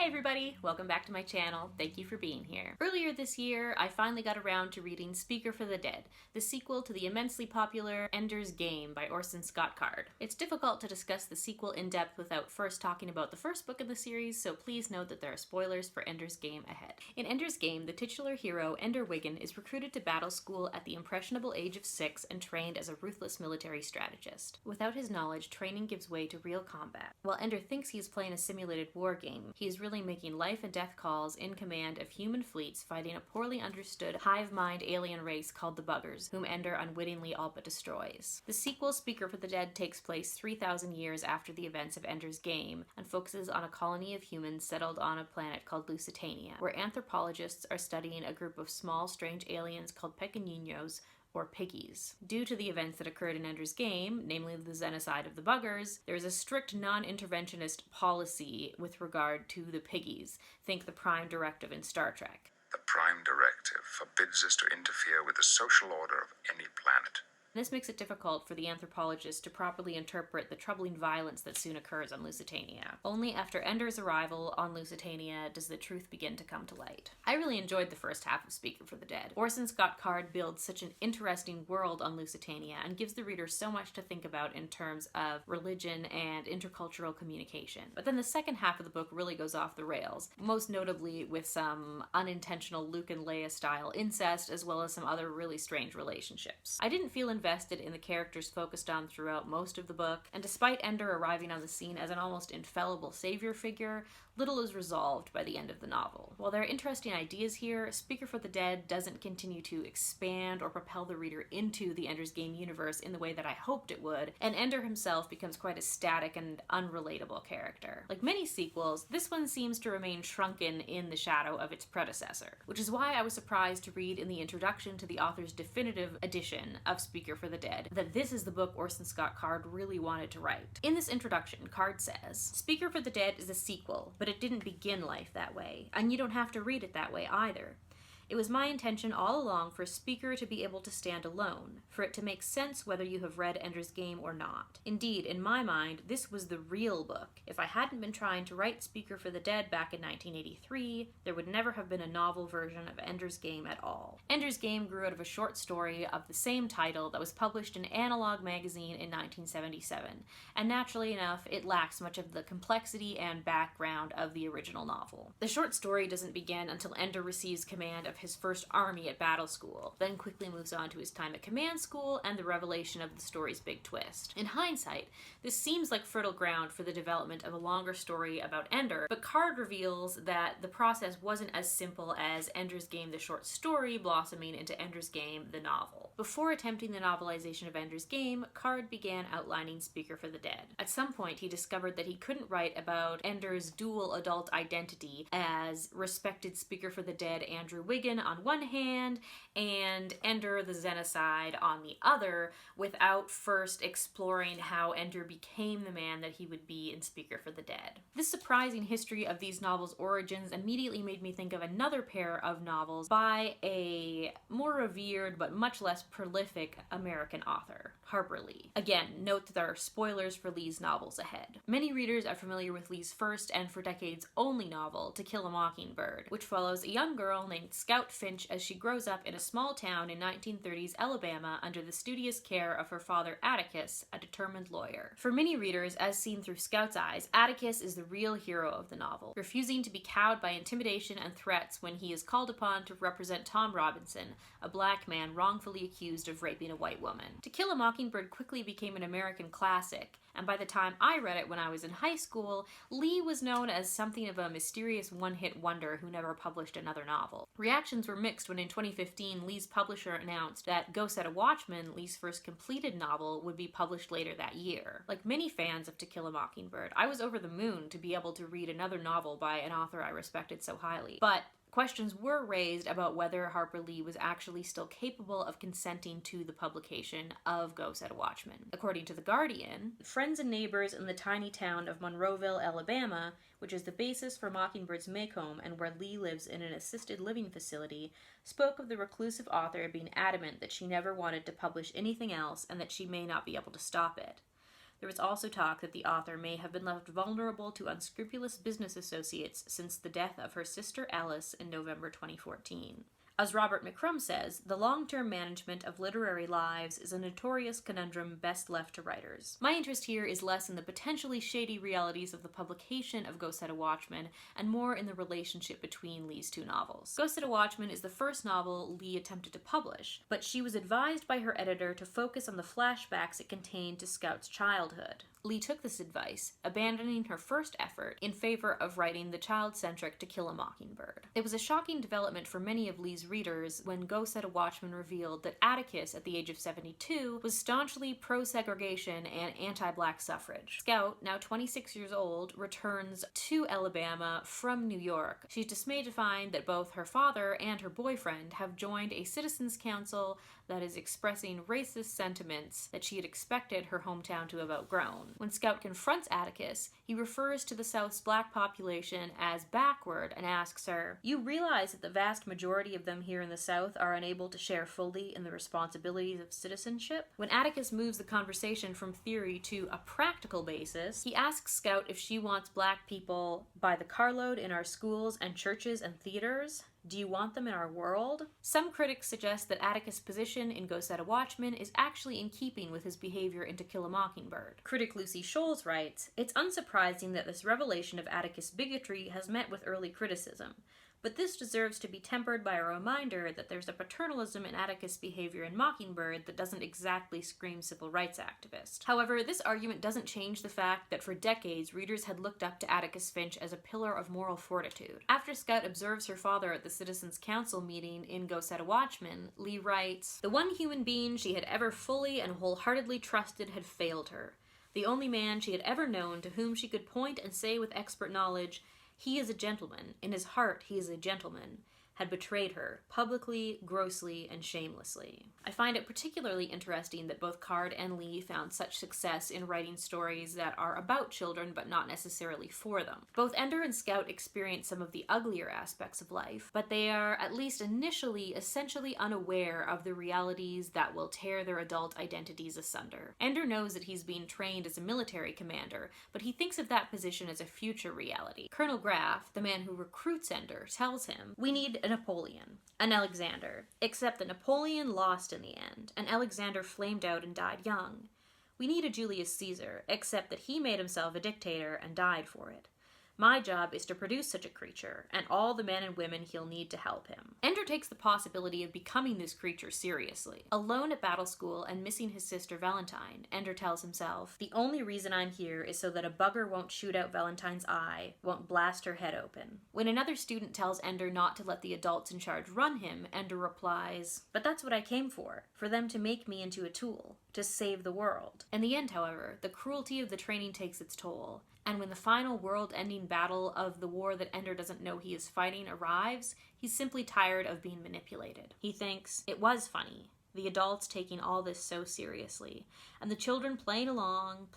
Hi everybody, welcome back to my channel. Thank you for being here. Earlier this year, I finally got around to reading Speaker for the Dead, the sequel to the immensely popular Ender's Game by Orson Scott Card. It's difficult to discuss the sequel in depth without first talking about the first book in the series, so please note that there are spoilers for Ender's Game ahead. In Ender's Game, the titular hero, Ender Wiggin, is recruited to battle school at the impressionable age of 6 and trained as a ruthless military strategist. Without his knowledge, training gives way to real combat. While Ender thinks he is playing a simulated war game, he is really making life and death calls in command of human fleets fighting a poorly understood hive mind alien race called the Buggers, whom Ender unwittingly all but destroys. The sequel, Speaker for the Dead, takes place 3,000 years after the events of Ender's Game and focuses on a colony of humans settled on a planet called Lusitania, where anthropologists are studying a group of small, strange aliens called pequeños, or piggies. Due to the events that occurred in Ender's Game, namely the genocide of the Buggers, there is a strict non-interventionist policy with regard to the piggies. Think the Prime Directive in Star Trek. The Prime Directive forbids us to interfere with the social order of any planet. This makes it difficult for the anthropologists to properly interpret the troubling violence that soon occurs on Lusitania. Only after Ender's arrival on Lusitania does the truth begin to come to light. I really enjoyed the first half of Speaker for the Dead. Orson Scott Card builds such an interesting world on Lusitania and gives the reader so much to think about in terms of religion and intercultural communication. But then the second half of the book really goes off the rails, most notably with some unintentional Luke and Leia style incest, as well as some other really strange relationships. I didn't feel invested in the characters focused on throughout most of the book, and despite Ender arriving on the scene as an almost infallible savior figure, little is resolved by the end of the novel. While there are interesting ideas here, Speaker for the Dead doesn't continue to expand or propel the reader into the Ender's Game universe in the way that I hoped it would, and Ender himself becomes quite a static and unrelatable character. Like many sequels, this one seems to remain shrunken in the shadow of its predecessor, which is why I was surprised to read in the introduction to the author's definitive edition of Speaker for the Dead that this is the book Orson Scott Card really wanted to write. In this introduction, Card says, "Speaker for the Dead is a sequel, but it didn't begin life that way, and you don't have to read it that way either. It was my intention all along for Speaker to be able to stand alone, for it to make sense whether you have read Ender's Game or not. Indeed, in my mind, this was the real book. If I hadn't been trying to write Speaker for the Dead back in 1983, there would never have been a novel version of Ender's Game at all." Ender's Game grew out of a short story of the same title that was published in Analog magazine in 1977, and naturally enough, it lacks much of the complexity and background of the original novel. The short story doesn't begin until Ender receives command of his first army at battle school, then quickly moves on to his time at command school and the revelation of the story's big twist. In hindsight, this seems like fertile ground for the development of a longer story about Ender, but Card reveals that the process wasn't as simple as Ender's Game the short story blossoming into Ender's Game the novel. Before attempting the novelization of Ender's Game, Card began outlining Speaker for the Dead. At some point, he discovered that he couldn't write about Ender's dual adult identity as respected Speaker for the Dead Andrew Wiggin on one hand and Ender the Genocide on the other without first exploring how Ender became the man that he would be in Speaker for the Dead. This surprising history of these novels' origins immediately made me think of another pair of novels by a more revered but much less prolific American author, Harper Lee. Again, note that there are spoilers for Lee's novels ahead. Many readers are familiar with Lee's first and for decades only novel, To Kill a Mockingbird, which follows a young girl named Scout Finch as she grows up in a small town in 1930s Alabama under the studious care of her father Atticus, a determined lawyer. For many readers, as seen through Scout's eyes, Atticus is the real hero of the novel, refusing to be cowed by intimidation and threats when he is called upon to represent Tom Robinson, a black man wrongfully accused of raping a white woman. To Kill a Mockingbird quickly became an American classic, and by the time I read it when I was in high school, Lee was known as something of a mysterious one-hit wonder who never published another novel. Reactions were mixed when in 2015 Lee's publisher announced that Go Set a Watchman, Lee's first completed novel, would be published later that year. Like many fans of To Kill a Mockingbird, I was over the moon to be able to read another novel by an author I respected so highly. But questions were raised about whether Harper Lee was actually still capable of consenting to the publication of Go Set a Watchman. According to The Guardian, friends and neighbors in the tiny town of Monroeville, Alabama, which is the basis for Mockingbird's make-home and where Lee lives in an assisted living facility, spoke of the reclusive author being adamant that she never wanted to publish anything else and that she may not be able to stop it. There was also talk that the author may have been left vulnerable to unscrupulous business associates since the death of her sister Alice in November 2014. As Robert McCrum says, the long-term management of literary lives is a notorious conundrum best left to writers. My interest here is less in the potentially shady realities of the publication of Go Set a Watchman and more in the relationship between Lee's two novels. Go Set a Watchman is the first novel Lee attempted to publish, but she was advised by her editor to focus on the flashbacks it contained to Scout's childhood. Lee took this advice, abandoning her first effort in favor of writing the child-centric To Kill a Mockingbird. It was a shocking development for many of Lee's readers when Go Set a Watchman revealed that Atticus, at the age of 72, was staunchly pro-segregation and anti-black suffrage. Scout, now 26 years old, returns to Alabama from New York. She's dismayed to find that both her father and her boyfriend have joined a citizens' council that is expressing racist sentiments that she had expected her hometown to have outgrown. When Scout confronts Atticus, he refers to the South's black population as backward and asks her, "You realize that the vast majority of them here in the South are unable to share fully in the responsibilities of citizenship?" When Atticus moves the conversation from theory to a practical basis, he asks Scout if she wants black people by the carload in our schools and churches and theaters. Do you want them in our world? Some critics suggest that Atticus' position in Go Set a Watchman is actually in keeping with his behavior in To Kill a Mockingbird. Critic Lucy Scholes writes, "It's unsurprising that this revelation of Atticus' bigotry has met with early criticism. But this deserves to be tempered by a reminder that there's a paternalism in Atticus' behavior in Mockingbird that doesn't exactly scream civil rights activist." However, this argument doesn't change the fact that for decades, readers had looked up to Atticus Finch as a pillar of moral fortitude. After Scout observes her father at the Citizens' Council meeting in Go Set a Watchman, Lee writes, "The one human being she had ever fully and wholeheartedly trusted had failed her. The only man she had ever known to whom she could point and say with expert knowledge, 'He is a gentleman, in his heart he is a gentleman,' had betrayed her, publicly, grossly, and shamelessly." I find it particularly interesting that both Card and Lee found such success in writing stories that are about children but not necessarily for them. Both Ender and Scout experience some of the uglier aspects of life, but they are, at least initially, essentially unaware of the realities that will tear their adult identities asunder. Ender knows that he's being trained as a military commander, but he thinks of that position as a future reality. Colonel Graff, the man who recruits Ender, tells him, "We need a Napoleon, an Alexander, except that Napoleon lost in the end, and Alexander flamed out and died young. We need a Julius Caesar, except that he made himself a dictator and died for it. My job is to produce such a creature, and all the men and women he'll need to help him." Ender takes the possibility of becoming this creature seriously. Alone at battle school and missing his sister Valentine, Ender tells himself, "The only reason I'm here is so that a bugger won't shoot out Valentine's eye, won't blast her head open." When another student tells Ender not to let the adults in charge run him, Ender replies, "But that's what I came for them to make me into a tool, to save the world." In the end, however, the cruelty of the training takes its toll. And when the final world-ending battle of the war that Ender doesn't know he is fighting arrives, he's simply tired of being manipulated. He thinks, it was funny, the adults taking all this so seriously, and the children playing along,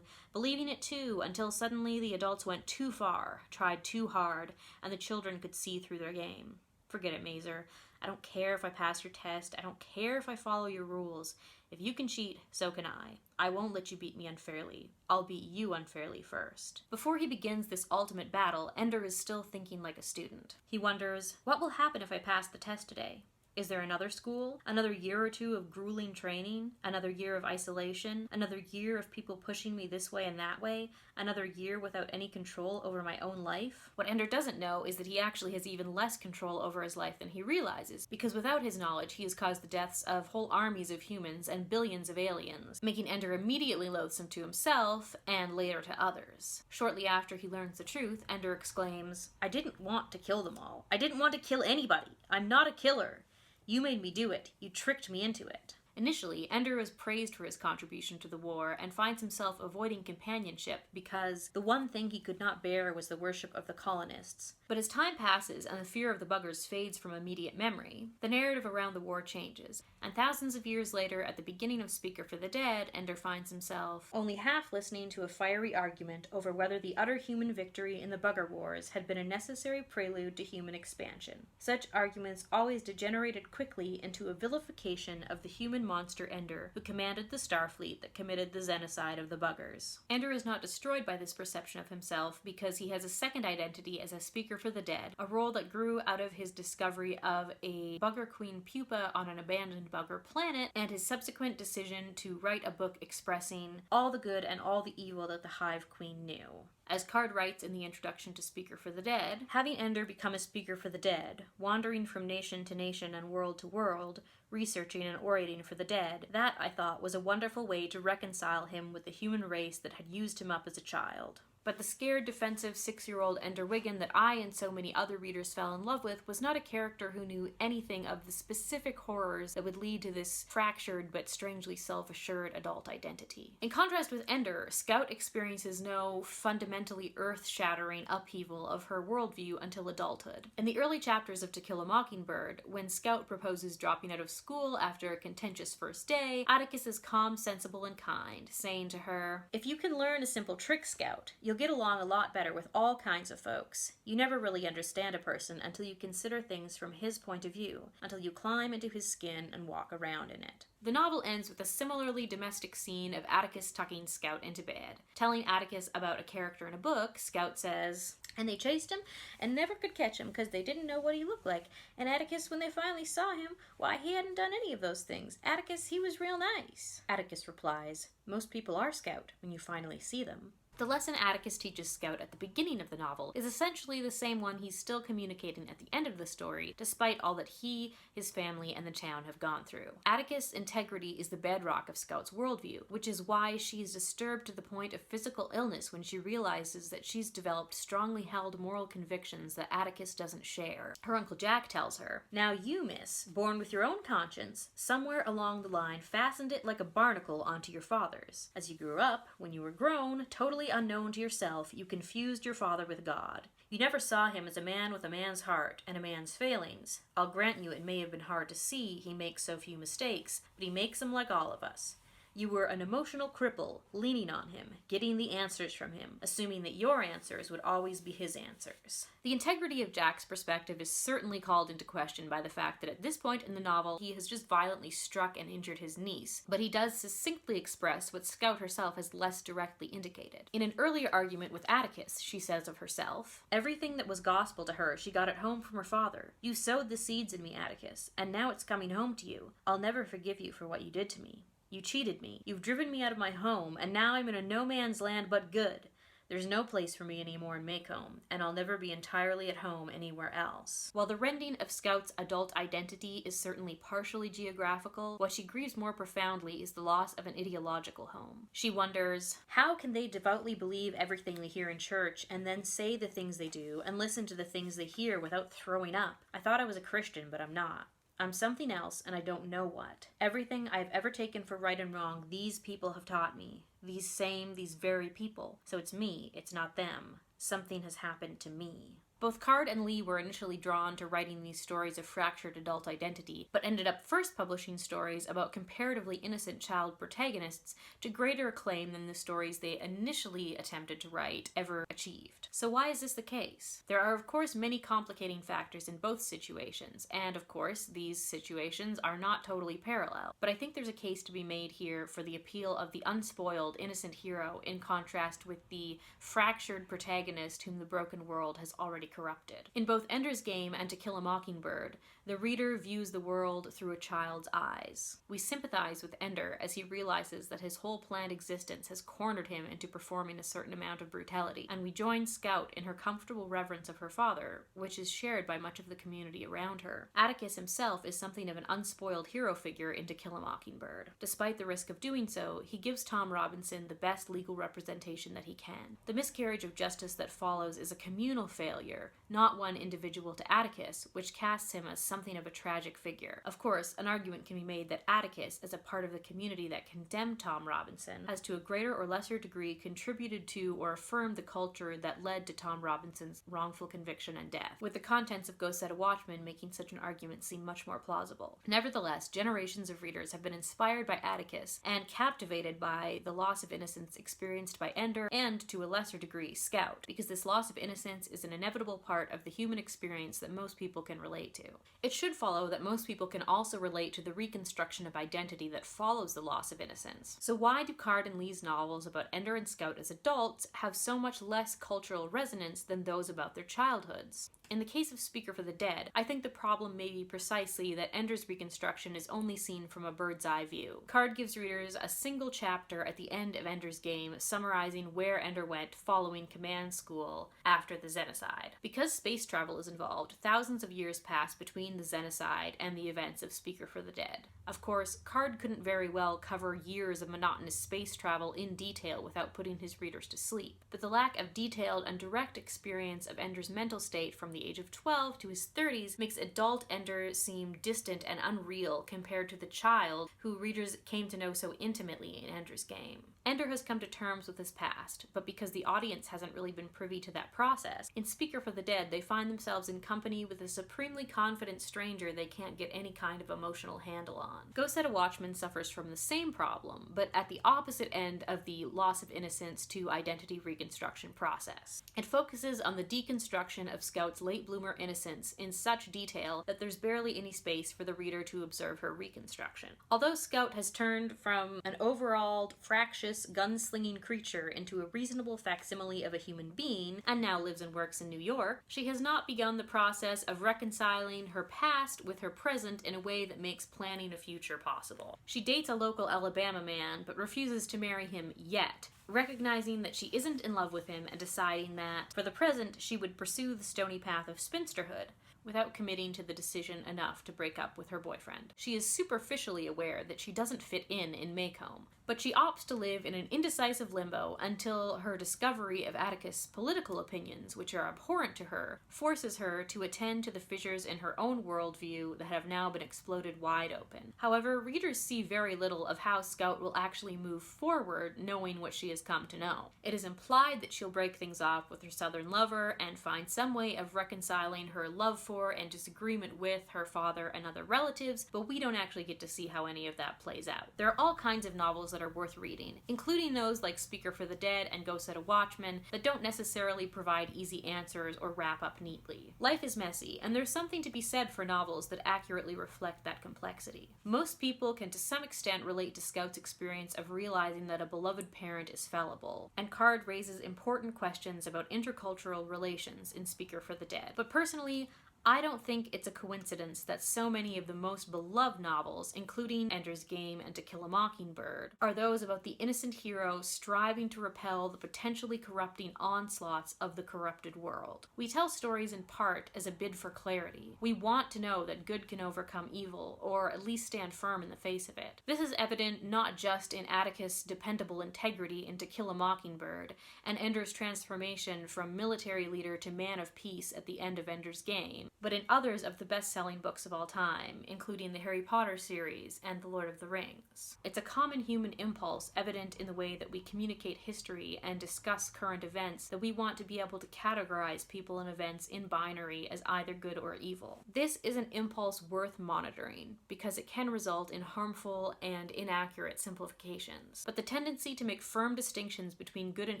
believing it too, until suddenly the adults went too far, tried too hard, and the children could see through their game. Forget it, Mazer. I don't care if I pass your test. I don't care if I follow your rules. If you can cheat, so can I. I won't let you beat me unfairly. I'll beat you unfairly first. Before he begins this ultimate battle, Ender is still thinking like a student. He wonders, what will happen if I pass the test today? Is there another school? Another year or two of grueling training? Another year of isolation? Another year of people pushing me this way and that way? Another year without any control over my own life? What Ender doesn't know is that he actually has even less control over his life than he realizes, because without his knowledge, he has caused the deaths of whole armies of humans and billions of aliens, making Ender immediately loathsome to himself and later to others. Shortly after he learns the truth, Ender exclaims, "I didn't want to kill them all. I didn't want to kill anybody. I'm not a killer. You made me do it. You tricked me into it." Initially, Ender is praised for his contribution to the war and finds himself avoiding companionship because the one thing he could not bear was the worship of the colonists. But as time passes and the fear of the buggers fades from immediate memory, the narrative around the war changes, and thousands of years later, at the beginning of Speaker for the Dead, Ender finds himself only half listening to a fiery argument over whether the utter human victory in the bugger wars had been a necessary prelude to human expansion. Such arguments always degenerated quickly into a vilification of the human monster Ender, who commanded the Starfleet that committed the genocide of the Buggers. Ender is not destroyed by this perception of himself because he has a second identity as a speaker for the dead, a role that grew out of his discovery of a Bugger Queen pupa on an abandoned Bugger planet, and his subsequent decision to write a book expressing all the good and all the evil that the Hive Queen knew. As Card writes in the introduction to Speaker for the Dead, having Ender become a speaker for the dead, wandering from nation to nation and world to world, researching and orating for the dead, that, I thought, was a wonderful way to reconcile him with the human race that had used him up as a child. But the scared, defensive 6-year-old Ender Wiggin that I and so many other readers fell in love with was not a character who knew anything of the specific horrors that would lead to this fractured but strangely self-assured adult identity. In contrast with Ender, Scout experiences no fundamentally earth-shattering upheaval of her worldview until adulthood. In the early chapters of To Kill a Mockingbird, when Scout proposes dropping out of school after a contentious first day, Atticus is calm, sensible, and kind, saying to her, "If you can learn a simple trick, Scout, you'll get along a lot better with all kinds of folks. You never really understand a person until you consider things from his point of view, until you climb into his skin and walk around in it." The novel ends with a similarly domestic scene of Atticus tucking Scout into bed. Telling Atticus about a character in a book, Scout says, "And they chased him and never could catch him because they didn't know what he looked like. And Atticus, when they finally saw him, why, he hadn't done any of those things. Atticus, he was real nice." Atticus replies, "Most people are, Scout, when you finally see them." The lesson Atticus teaches Scout at the beginning of the novel is essentially the same one he's still communicating at the end of the story, despite all that he, his family, and the town have gone through. Atticus' integrity is the bedrock of Scout's worldview, which is why she is disturbed to the point of physical illness when she realizes that she's developed strongly held moral convictions that Atticus doesn't share. Her Uncle Jack tells her, "Now you, miss, born with your own conscience, somewhere along the line fastened it like a barnacle onto your father's. As you grew up, when you were grown, totally unknown to yourself, you confused your father with God. You never saw him as a man with a man's heart and a man's failings. I'll grant you it may have been hard to see he makes so few mistakes, but he makes them like all of us. You were an emotional cripple, leaning on him, getting the answers from him, assuming that your answers would always be his answers." The integrity of Jack's perspective is certainly called into question by the fact that at this point in the novel, he has just violently struck and injured his niece, but he does succinctly express what Scout herself has less directly indicated. In an earlier argument with Atticus, she says of herself, "Everything that was gospel to her, she got at home from her father. You sowed the seeds in me, Atticus, and now it's coming home to you. I'll never forgive you for what you did to me. You cheated me. You've driven me out of my home, and now I'm in a no man's land but good. There's no place for me anymore in Maycomb, and I'll never be entirely at home anywhere else." While the rending of Scout's adult identity is certainly partially geographical, what she grieves more profoundly is the loss of an ideological home. She wonders, how can they devoutly believe everything they hear in church, and then say the things they do, and listen to the things they hear without throwing up? I thought I was a Christian, but I'm not. I'm something else, and I don't know what. Everything I've ever taken for right and wrong, these people have taught me. These very people. So it's me, it's not them. Something has happened to me. Both Card and Lee were initially drawn to writing these stories of fractured adult identity, but ended up first publishing stories about comparatively innocent child protagonists to greater acclaim than the stories they initially attempted to write ever achieved. So why is this the case? There are, of course, many complicating factors in both situations, and of course, these situations are not totally parallel. But I think there's a case to be made here for the appeal of the unspoiled, innocent hero in contrast with the fractured protagonist whom the broken world has already corrupted. In both Ender's Game and To Kill a Mockingbird, the reader views the world through a child's eyes. We sympathize with Ender as he realizes that his whole planned existence has cornered him into performing a certain amount of brutality, and we join Scout in her comfortable reverence of her father, which is shared by much of the community around her. Atticus himself is something of an unspoiled hero figure in To Kill a Mockingbird. Despite the risk of doing so, he gives Tom Robinson the best legal representation that he can. The miscarriage of justice that follows is a communal failure, not one individual to Atticus, which casts him as something of a tragic figure. Of course, an argument can be made that Atticus, as a part of the community that condemned Tom Robinson, has to a greater or lesser degree contributed to or affirmed the culture that led to Tom Robinson's wrongful conviction and death, with the contents of Go Set a Watchman making such an argument seem much more plausible. Nevertheless, generations of readers have been inspired by Atticus and captivated by the loss of innocence experienced by Ender and, to a lesser degree, Scout. because this loss of innocence is an inevitable part of the human experience that most people can relate to. It should follow that most people can also relate to the reconstruction of identity that follows the loss of innocence. So why do Card and Lee's novels about Ender and Scout as adults have so much less cultural resonance than those about their childhoods? In the case of Speaker for the Dead, I think the problem may be precisely that Ender's reconstruction is only seen from a bird's eye view. Card gives readers a single chapter at the end of Ender's game summarizing where Ender went following command school after the Xenocide. Because space travel is involved, thousands of years pass between the Xenocide and the events of Speaker for the Dead. Of course, Card couldn't very well cover years of monotonous space travel in detail without putting his readers to sleep, but the lack of detailed and direct experience of Ender's mental state from the age of 12 to his 30s makes adult Ender seem distant and unreal compared to the child who readers came to know so intimately in Ender's game. Ender has come to terms with his past, but because the audience hasn't really been privy to that process, in Speaker for the Dead they find themselves in company with a supremely confident stranger they can't get any kind of emotional handle on. Go Set a Watchman suffers from the same problem, but at the opposite end of the loss of innocence to identity reconstruction process. It focuses on the deconstruction of Scout's late bloomer innocence in such detail that there's barely any space for the reader to observe her reconstruction. Although Scout has turned from an overawed, fractious, gunslinging creature into a reasonable facsimile of a human being, and now lives and works in New York, she has not begun the process of reconciling her past with her present in a way that makes planning a future possible. She dates a local Alabama man, but refuses to marry him yet, recognizing that she isn't in love with him and deciding that, for the present, she would pursue the stony path of spinsterhood, without committing to the decision enough to break up with her boyfriend. She is superficially aware that she doesn't fit in Maycomb, but she opts to live in an indecisive limbo until her discovery of Atticus' political opinions, which are abhorrent to her, forces her to attend to the fissures in her own worldview that have now been exploded wide open. However, readers see very little of how Scout will actually move forward knowing what she has come to know. It is implied that she'll break things off with her southern lover and find some way of reconciling her love for and disagreement with her father and other relatives, but we don't actually get to see how any of that plays out. There are all kinds of novels that are worth reading, including those like Speaker for the Dead and Go Set a Watchman that don't necessarily provide easy answers or wrap up neatly. Life is messy, and there's something to be said for novels that accurately reflect that complexity. Most people can to some extent relate to Scout's experience of realizing that a beloved parent is fallible, and Card raises important questions about intercultural relations in Speaker for the Dead. But personally, I don't think it's a coincidence that so many of the most beloved novels, including Ender's Game and To Kill a Mockingbird, are those about the innocent hero striving to repel the potentially corrupting onslaughts of the corrupted world. We tell stories in part as a bid for clarity. We want to know that good can overcome evil, or at least stand firm in the face of it. This is evident not just in Atticus' dependable integrity in To Kill a Mockingbird, and Ender's transformation from military leader to man of peace at the end of Ender's Game, but in others of the best-selling books of all time, including the Harry Potter series and The Lord of the Rings. It's a common human impulse evident in the way that we communicate history and discuss current events that we want to be able to categorize people and events in binary as either good or evil. This is an impulse worth monitoring because it can result in harmful and inaccurate simplifications. But the tendency to make firm distinctions between good and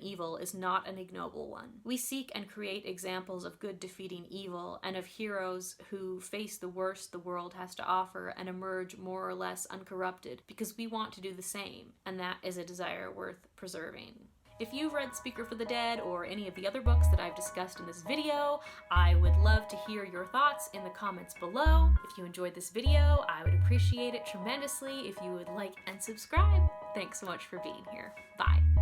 evil is not an ignoble one. We seek and create examples of good defeating evil and of heroes who face the worst the world has to offer and emerge more or less uncorrupted because we want to do the same, and that is a desire worth preserving. If you've read Speaker for the Dead or any of the other books that I've discussed in this video, I would love to hear your thoughts in the comments below. If you enjoyed this video, I would appreciate it tremendously if you would like and subscribe. Thanks so much for being here. Bye.